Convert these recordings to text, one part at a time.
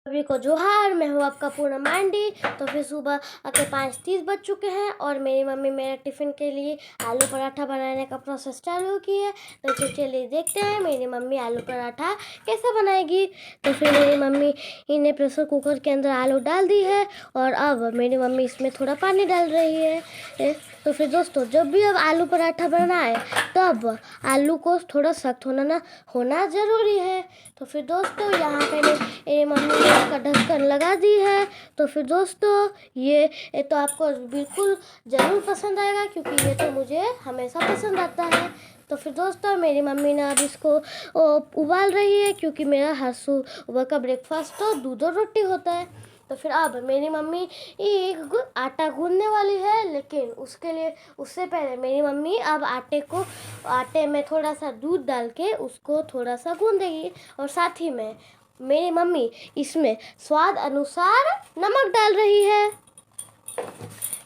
सभी को जोहार। मैं हूँ आपका पूनम आंटी। तो फिर सुबह के 5:30 बज चुके हैं और मेरी मम्मी मेरे टिफ़िन के लिए आलू पराठा बनाने का प्रोसेस चालू की है। तो फिर चलिए देखते हैं मेरी मम्मी आलू पराठा कैसे बनाएगी। तो फिर मेरी मम्मी इन्हें प्रेशर कुकर के अंदर आलू डाल दी है और अब मेरी मम्मी इसमें थोड़ा पानी डाल रही है। तो फिर दोस्तों, जब भी अब आलू पराठा बनाए तब आलू को थोड़ा सख्त होना ज़रूरी है। तो फिर दोस्तों, यहाँ पे मेरी मम्मी ने इसका ढक्कन लगा दी है। तो फिर दोस्तों, ये तो आपको बिल्कुल ज़रूर पसंद आएगा क्योंकि ये तो मुझे हमेशा पसंद आता है। तो फिर दोस्तों, मेरी मम्मी ने अब इसको उबाल रही है क्योंकि मेरा हर सुबह का ब्रेकफास्ट तो दूध और रोटी होता है। तो फिर अब मेरी मम्मी आटा गूंदने वाली है, लेकिन उससे पहले मेरी मम्मी अब आटे में थोड़ा सा दूध डाल के उसको थोड़ा सा गूंदेगी और साथ ही में मेरी मम्मी इसमें स्वाद अनुसार नमक डाल रही है।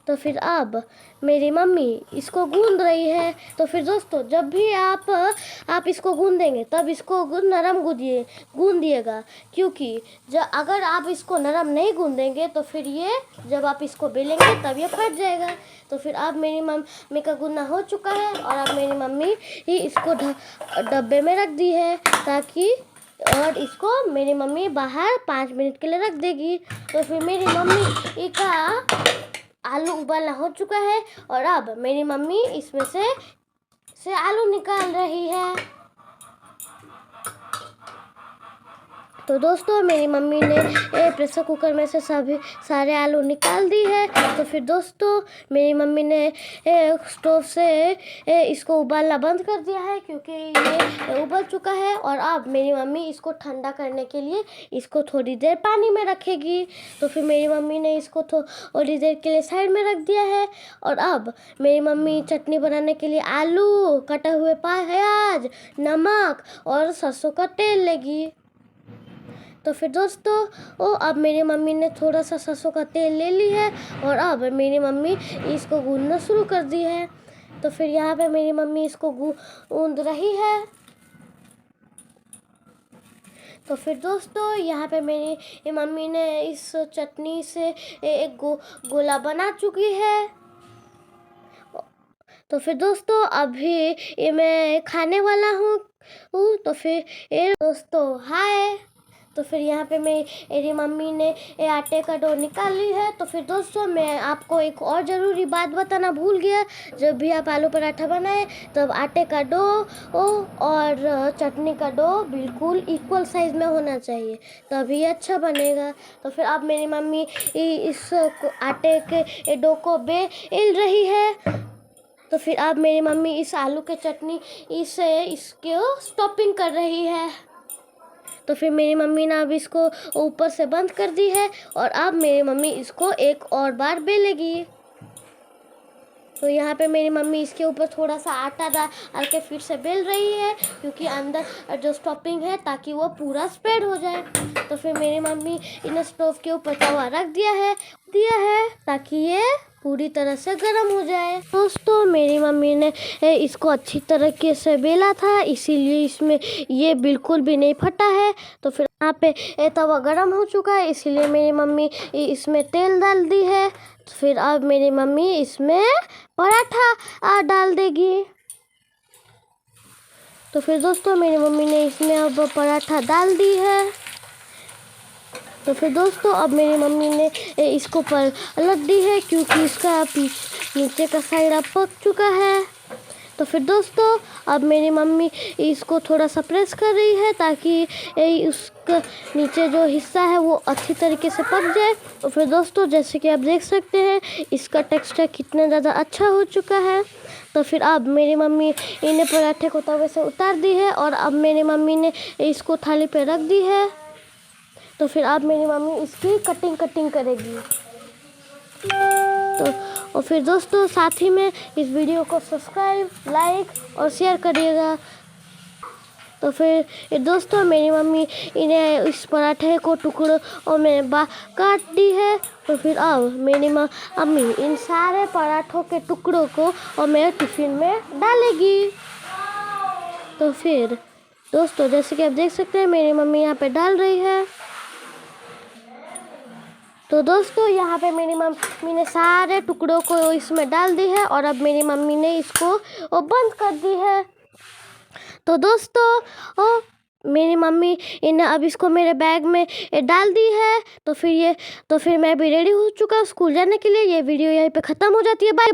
तो फिर अब मेरी मम्मी इसको गूंद रही है। तो फिर दोस्तों, जब भी आप इसको गूंदेंगे तब इसको नरम गूंदिएगा क्योंकि अगर आप इसको नरम नहीं गूंदेंगे तो फिर ये जब आप इसको बेलेंगे तब ये फट जाएगा। तो फिर अब मेरी मम्मी का गूंदना हो चुका है और अब मेरी मम्मी ही इसको डब्बे में रख दी है और इसको मेरी मम्मी बाहर 5 मिनट के लिए रख देगी। तो फिर मेरी मम्मी का आलू उबालना हो चुका है और अब मेरी मम्मी इसमें से आलू निकाल रही है। तो दोस्तों, मेरी मम्मी ने प्रेशर कुकर में से सारे आलू निकाल दी है। तो फिर दोस्तों, मेरी मम्मी ने स्टोव से इसको उबालना बंद कर दिया है क्योंकि ये उबल चुका है और अब मेरी मम्मी इसको ठंडा करने के लिए इसको थोड़ी देर पानी में रखेगी। तो फिर मेरी मम्मी ने इसको थोड़ी देर के लिए साइड में रख दिया है और अब मेरी मम्मी चटनी बनाने के लिए आलू, कटा हुए प्याज, नमक और सरसों का तेल लेगी। तो फिर दोस्तों, अब मेरी मम्मी ने थोड़ा सा सरसों का तेल ले ली है और अब मेरी मम्मी इसको गूंदना शुरू कर दी है। तो फिर यहाँ पे मेरी मम्मी इसको गूंद रही है। तो फिर दोस्तों, यहाँ पे मेरी मम्मी ने इस चटनी से एक गोला बना चुकी है। तो फिर दोस्तों, अभी ये मैं खाने वाला हूँ। तो फिर दोस्तों हाय। तो फिर यहाँ पे मेरी मम्मी ने आटे का डो निकाल ली है। तो फिर दोस्तों, मैं आपको एक और ज़रूरी बात बताना भूल गया। जब भी आप आलू पराठा बनाएं तब आटे का डो और चटनी का डो बिल्कुल इक्वल साइज़ में होना चाहिए, तभी अच्छा बनेगा। तो फिर अब मेरी मम्मी इस आटे के डो को बेल रही है। तो फिर अब मेरी मम्मी इस आलू के चटनी इसको स्टॉपिंग कर रही है। तो फिर मेरी मम्मी ने अब इसको ऊपर से बंद कर दी है और अब मेरी मम्मी इसको एक और बार बेलेगी। तो यहाँ पे मेरी मम्मी इसके ऊपर थोड़ा सा आटा डाल के फिर से बेल रही है क्योंकि अंदर जो स्टॉपिंग है ताकि वो पूरा स्प्रेड हो जाए। तो फिर मेरी मम्मी इन स्टोव के ऊपर तवा रख दिया है ताकि ये पूरी तरह से गर्म हो जाए। दोस्तों, मेरी मम्मी ने इसको अच्छी तरीके से बेला था, इसीलिए इसमें ये बिल्कुल भी नहीं फटा है। तो फिर यहाँ पे तवा गर्म हो चुका है, इसीलिए मेरी मम्मी इसमें तेल डाल दी है। तो फिर अब मेरी मम्मी इसमें पराठा डाल देगी। तो फिर दोस्तों, मेरी मम्मी ने इसमें अब पराठा डाल दी है। तो फिर दोस्तों, अब मेरी मम्मी ने इसको पलट दी है क्योंकि इसका नीचे का साइड अब पक चुका है। तो फिर दोस्तों, अब मेरी मम्मी इसको थोड़ा सा प्रेस कर रही है ताकि उसका नीचे जो हिस्सा है वो अच्छी तरीके से पक जाए। तो फिर दोस्तों, जैसे कि आप देख सकते हैं इसका टेक्सचर कितना ज़्यादा अच्छा हो चुका है। तो फिर अब मेरी मम्मी इन्हें पराठे को तवे से उतार दी है और अब मेरी मम्मी ने इसको थाली पे रख दी है। तो फिर अब मेरी मम्मी इसकी कटिंग करेगी। तो और फिर दोस्तों, साथ ही में इस वीडियो को सब्सक्राइब, लाइक और शेयर करिएगा। तो फिर दोस्तों, मेरी मम्मी इन्हें इस पराठे को टुकड़ों में काट दी है। तो फिर अब मेरी मम्मी इन सारे पराठों के टुकड़ों को और मेरे टिफ़िन में डालेगी। तो फिर दोस्तों, जैसे कि आप देख सकते हैं मेरी मम्मी यहाँ पे डाल रही है। तो दोस्तों यहाँ पे मेरी मम्मी ने सारे टुकड़ों को इसमें डाल दी है और अब मेरी मम्मी ने इसको वो बंद कर दी है। तो दोस्तों मेरी मम्मी इन्हें अब इसको मेरे बैग में डाल दी है। तो फिर मैं भी रेडी हो चुका स्कूल जाने के लिए। ये वीडियो यहीं पे ख़त्म हो जाती है। बाय।